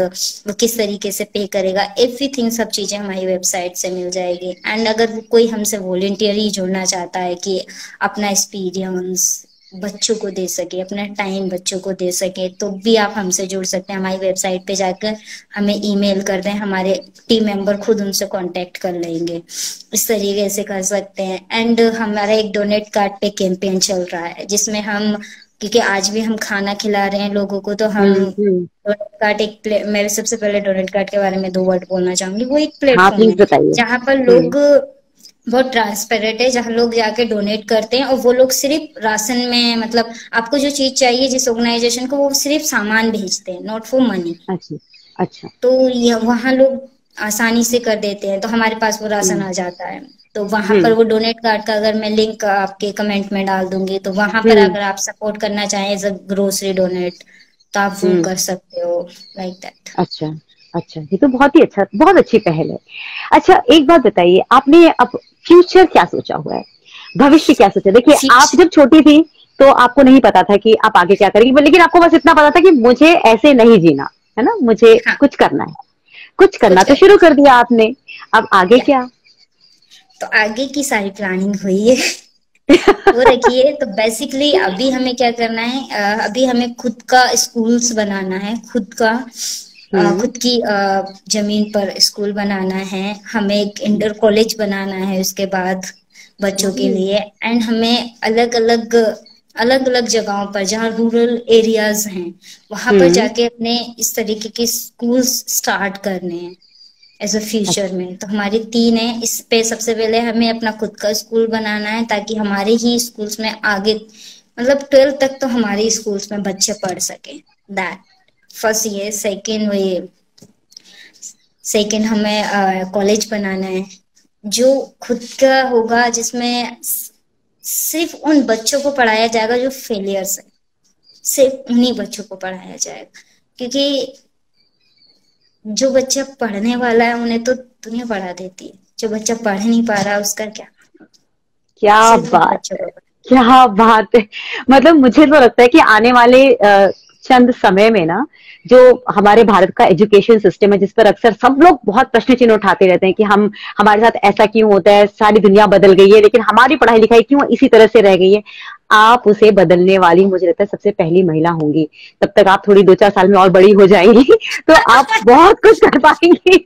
वो किस तरीके से पे करेगा, एवरीथिंग, सब चीजें हमारी वेबसाइट से मिल जाएगी। एंड अगर कोई हमसे वॉलेंटियरली जुड़ना चाहता है कि अपना एक्सपीरियंस बच्चों को दे सके, अपना टाइम बच्चों को दे सके, तो भी आप हमसे जुड़ सकते हैं। हमारी वेबसाइट पे जाकर हमें ईमेल कर दें, हमारे टीम मेंबर खुद उनसे कांटेक्ट कर लेंगे। इस तरीके से कर सकते हैं। एंड हमारा एक डोनेट कार्ड पे कैंपेन चल रहा है जिसमें हम, क्योंकि आज भी हम खाना खिला रहे हैं लोगों को, तो हम हम्म। डोनेट कार्ड मैं सबसे पहले डोनेट कार्ड के बारे में 2 वर्ड बोलना चाहूंगी। वो एक हाँ प्लेटफॉर्म प्लीज है बताइए। जहां पर हम्म। लोग, बहुत ट्रांसपेरेंट है, जहां लोग जाके डोनेट करते हैं और वो लोग सिर्फ राशन में, मतलब आपको जो चीज चाहिए जिस ऑर्गेनाइजेशन को, वो सिर्फ सामान भेजते हैं, नॉट फॉर मनी। अच्छा। अच्छा। तो ये वहां लोग आसानी से कर देते हैं, तो हमारे पास वो राशन हम्म। आ जाता है। तो वहां पर हम्म। वो डोनेट कार्ड का अगर मैं लिंक आपके कमेंट में डाल दूंगी, तो वहां पर हम्म। अगर आप सपोर्ट करना चाहें एज अ ग्रोसरी डोनेट तो आप वो हम्म। कर सकते हो, लाइक दैट। अच्छा। अच्छा, ये तो बहुत ही अच्छा, बहुत अच्छी पहल है। अच्छा एक बात बताइए, आपने अब फ्यूचर क्या सोचा हुआ है, भविष्य क्या सोचा? देखिए आप फ्यूचर, जब छोटी थी तो आपको नहीं पता था कि आप आगे क्या करेंगी, लेकिन आपको बस इतना पता था कि मुझे ऐसे नहीं जीना है ना, मुझे हाँ, कुछ करना है। कुछ करना कुछ तो शुरू करना कर दिया आपने, अब आगे या क्या? तो आगे की सारी प्लानिंग हुई है। वो रखिए, तो बेसिकली अभी हमें क्या करना है, अभी हमें खुद का स्कूल्स बनाना है, हम्म। खुद की जमीन पर स्कूल बनाना है। हमें एक इंटर कॉलेज बनाना है उसके बाद बच्चों के हम्म। लिए। एंड हमें अलग अलग जगहों पर जहाँ रूरल एरियाज हैं वहां पर हम्म। जाके अपने इस तरीके के स्कूल्स स्टार्ट करने हैं एज अ फ्यूचर अच्छा। में। तो हमारी 3 है इस पे। सबसे पहले हमें अपना खुद का स्कूल बनाना है ताकि हमारे ही स्कूल्स में आगे, मतलब 12th तक तो हमारे स्कूल्स में बच्चे पढ़ सके। दैट फर्स्ट ये। सेकेंड हमें कॉलेज बनाना है जो खुद का होगा, जिसमें सिर्फ उन बच्चों को पढ़ाया जाएगा जो फेलियर्स है, सिर्फ उन्हीं बच्चों को पढ़ाया जाएगा। क्योंकि जो बच्चा पढ़ने वाला है उन्हें तो दुनिया पढ़ा देती है, जो बच्चा पढ़ नहीं पा रहा उसका क्या, क्या सिर्फ उन बात बच्चों है, को। क्या बात है। मतलब मुझे तो लगता है कि आने वाले चंद समय में ना, जो हमारे भारत का एजुकेशन सिस्टम है जिस पर अक्सर सब लोग बहुत प्रश्न चिन्ह उठाते रहते हैं कि हम, हमारे साथ ऐसा क्यों होता है, सारी दुनिया बदल गई है लेकिन हमारी पढ़ाई लिखाई क्यों इसी तरह से रह गई है, आप उसे बदलने वाली मुझे लगता है सबसे पहली महिला होंगी। तब तक आप थोड़ी 2-4 साल में और बड़ी हो जाएंगी तो आप बहुत कुछ कर पाएंगी।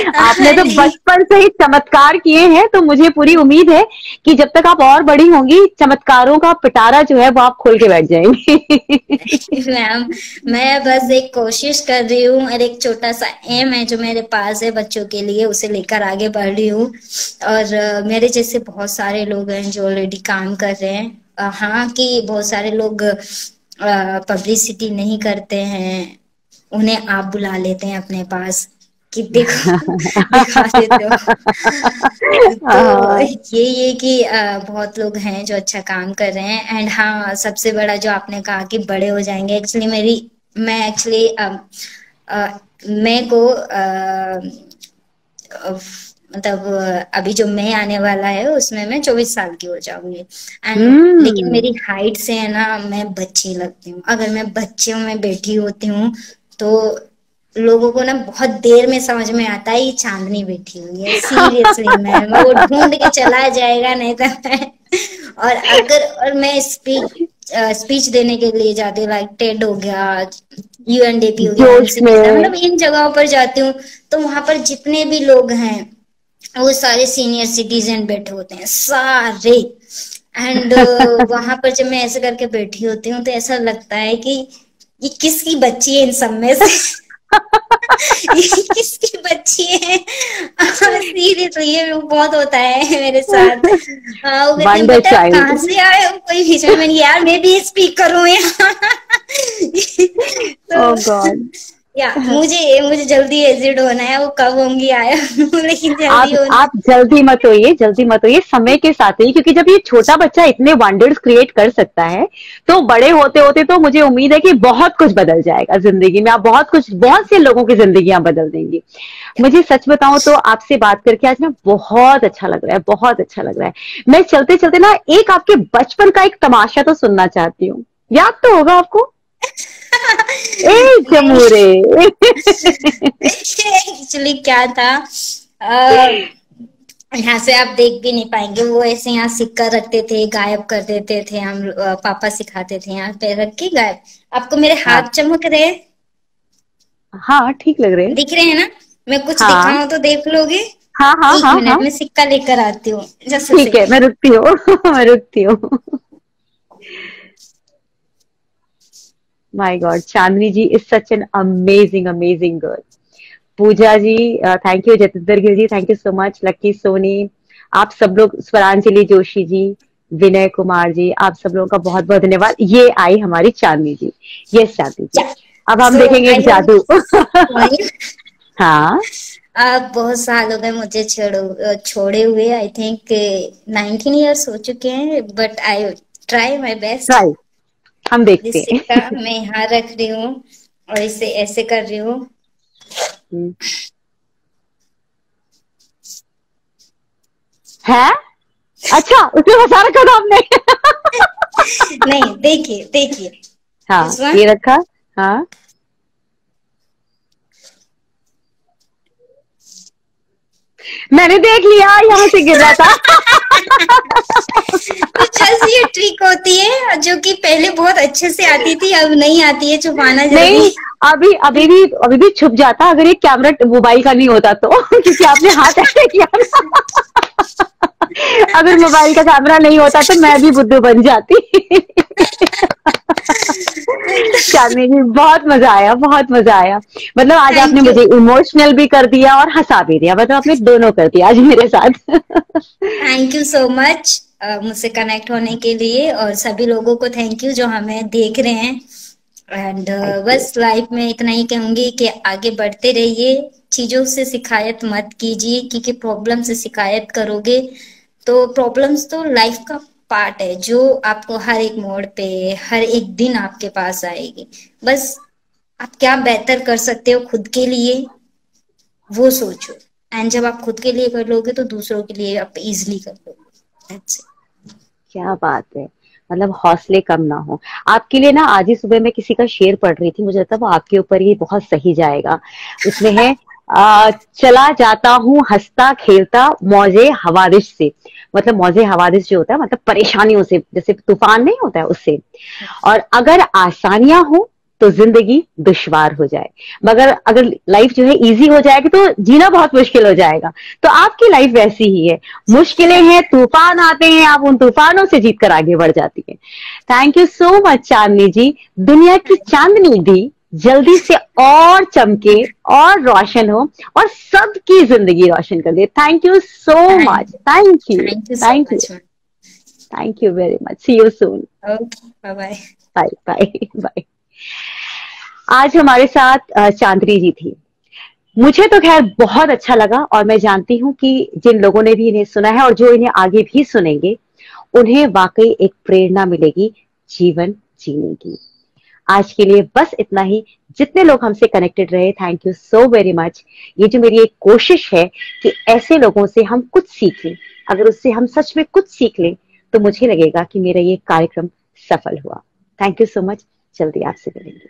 आपने तो नहीं, बचपन से ही चमत्कार किए हैं, तो मुझे पूरी उम्मीद है कि जब तक आप और बड़ी होंगी चमत्कारों का पिटारा जो है वो आप खोल के बैठ जाएंगी। मैम, मैं बस एक कोशिश कर रही हूँ और एक छोटा सा एम है जो मेरे पास है बच्चों के लिए, उसे लेकर आगे बढ़ रही हूँ। और मेरे जैसे बहुत सारे लोग हैं जो ऑलरेडी काम कर रहे हैं। हाँ, कि बहुत सारे लोग पब्लिसिटी नहीं करते हैं, उन्हें आप बुला लेते हैं अपने पास कि देखो दिखा देते हो। तो हाँ। ये कि बहुत लोग हैं जो अच्छा काम कर रहे हैं। एंड हाँ, सबसे बड़ा जो आपने कहा कि बड़े हो जाएंगे, एक्चुअली मैं एक्चुअली मैं को मतलब अभी जो मैं आने वाला है उसमें मैं 24 साल की हो जाऊंगी। एंड लेकिन हम्म। मेरी हाइट से है ना, मैं बच्ची लगती हूँ। अगर मैं बच्चियों में बैठी होती हूँ तो लोगों को ना बहुत देर में समझ में आता है ये चांदनी बैठी हुई है। सीरियसली मैम, वो ढूंढ के चला जाएगा, नहीं तो मैं और मैं स्पीच देने के लिए जाती हूँ, लाइक टेड हो गया, यूएनडीपी हो गया, जोश एनसीपी, में। मतलब इन जगहों पर जाती हूँ। तो वहां पर जितने भी लोग हैं वो सारे सीनियर सिटीजन बैठे होते हैं सारे। एंड वहां पर जब मैं ऐसे करके बैठी होती हूँ तो ऐसा लगता है कि ये किसकी बच्ची है इन सब में से। ये किसकी बच्ची है। सीरियस, ये बहुत होता है मेरे साथ। वो कहते हैं वंडर बेटा आप चाइल्ड। कहाँ से आए हो, कोई बीच में, मैंने यार मैं भी स्पीकर हूँ यहाँ। ओ तो गॉड। या मुझे मुझे जल्दी एसिड होना है, वो कब होंगी आया लेकिन आप जल्दी होना आप जल्दी मत होइए, जल्दी मत होइए, समय के साथ ही, क्योंकि जब ये छोटा बच्चा इतने वंडर्स क्रिएट कर सकता है तो बड़े होते होते तो मुझे उम्मीद है कि बहुत कुछ बदल जाएगा जिंदगी में। आप बहुत कुछ, बहुत से लोगों की जिंदगियां बदल देंगी। है। मुझे सच बताऊं तो आपसे बात करके आज ना बहुत अच्छा लग रहा है, बहुत अच्छा लग रहा है। मैं चलते चलते ना एक आपके बचपन का एक तमाशा तो सुनना चाहती हूँ, याद तो होगा आपको? ए नहीं जमूरे एक्चुअली क्या था, अ, यहाँ से आप देख भी नहीं पाएंगे, वो ऐसे यहाँ सिक्का रखते थे, गायब कर देते थे हम, पापा सिखाते थे यहाँ पे रख के गायब। आपको मेरे हाँ हाथ चमक रहे हैं? हाँ, ठीक लग रहे हैं। दिख रहे हैं ना? मैं कुछ हाँ दिखाऊं तो देख लोगे? हाँ हाँ एक हाँ हाँ, मिनट में सिक्का लेकर आती हूँ, जस्ट ठीक है, सेकेंड। मैं रुकती हूँ मैं रुकती हूँ। My god, Chandni ji is such an amazing amazing girl. Pooja ji thank you, Jatinder Gill ji thank you so much, Lucky Soni, आप सब लोग, स्वरांजलि जोशी जी, विनय कुमार जी, आप सब लोगों का बहुत बहुत धन्यवाद। ये आई हमारी चांदनी जी। यस चांदनी जी, अब हम सो देखेंगे एक आई जादू होप हाँ, आप, बहुत साल हो गए मुझे छोड़े हुए, आई थिंक 19 years हो चुके हैं, but I try my best. Right, हम देखते जिस सिक्का हैं मैं यहाँ रख रही हूँ और इसे ऐसे कर रही हूँ। है, अच्छा उसमें फंसा रखा था आपने नहीं, देखिए देखिए, हाँ दिस वन। ये रखा, हाँ मैंने देख लिया, यहाँ से गिर रहा था कुछ ऐसी ये ट्रिक होती है जो कि पहले बहुत अच्छे से आती थी, अब नहीं आती है, छुपाना जल्दी। नहीं, अभी भी छुप जाता अगर ये कैमरा मोबाइल का नहीं होता तो क्योंकि आपने हाथ ऐसे किया ना अगर मोबाइल का कैमरा नहीं होता तो मैं भी बुद्धू बन जाती चांदनी जी बहुत मजा आया, बहुत मजा आया। मतलब आज आपने थैंक यू, मुझे इमोशनल भी कर दिया और हंसा भी दिया, मतलब आपने दोनों कर दिया आज मेरे साथ थैंक यू सो मच मुझसे कनेक्ट होने के लिए, और सभी लोगों को थैंक यू जो हमें देख रहे हैं। And thank you. बस लाइफ में इतना ही कहूंगी कि आगे बढ़ते रहिए, चीजों से शिकायत मत कीजिए, क्योंकि प्रॉब्लम से शिकायत करोगे तो प्रॉब्लम्स तो लाइफ का पार्ट है, जो आपको हर एक मोड़ पे, हर एक दिन आपके पास आएगी। बस आप क्या बेहतर कर सकते हो खुद के लिए, वो सोचो। एंड जब आप खुद के लिए कर लोगे तो दूसरों के लिए आप इजिली कर लोगे। That's it. क्या बात है, मतलब हौसले कम ना हो। आपके लिए ना आज ही सुबह मैं किसी का शेर पढ़ रही थी, मुझे लगता वो आपके ऊपर ही बहुत सही जाएगा। उसमें है चला जाता हूँ हंसता खेलता मौजे हवारिश से, मतलब मौजे हवारिश जो होता है मतलब परेशानियों से, जैसे तूफान नहीं होता है उससे। और अगर आसानियां हो तो जिंदगी दुश्वार हो जाए, मगर अगर लाइफ जो है इजी हो जाएगी तो जीना बहुत मुश्किल हो जाएगा। तो आपकी लाइफ वैसी ही है, मुश्किलें हैं, तूफान आते हैं, आप उन तूफानों से जीत कर आगे बढ़ जाती है। थैंक यू सो मच चांदनी जी, दुनिया की चांदनी दी जल्दी से और चमके और रोशन हो और सबकी जिंदगी रोशन कर दे। Thank you so much, thank you, thank you so thank you, much ma'am. Thank you very much, see you soon, okay, bye bye. Bye bye bye. आज हमारे साथ चांदनी जी थी। मुझे तो खैर बहुत अच्छा लगा और मैं जानती हूँ कि जिन लोगों ने भी इन्हें सुना है और जो इन्हें आगे भी सुनेंगे उन्हें वाकई एक प्रेरणा मिलेगी जीवन जीने की। आज के लिए बस इतना ही। जितने लोग हमसे कनेक्टेड रहे thank you so very much. ये जो मेरी एक कोशिश है कि ऐसे लोगों से हम कुछ सीख लें, अगर उससे हम सच में कुछ सीख लें तो मुझे लगेगा कि मेरा ये कार्यक्रम सफल हुआ। थैंक यू सो मच, जल्दी आपसे मिलेंगे।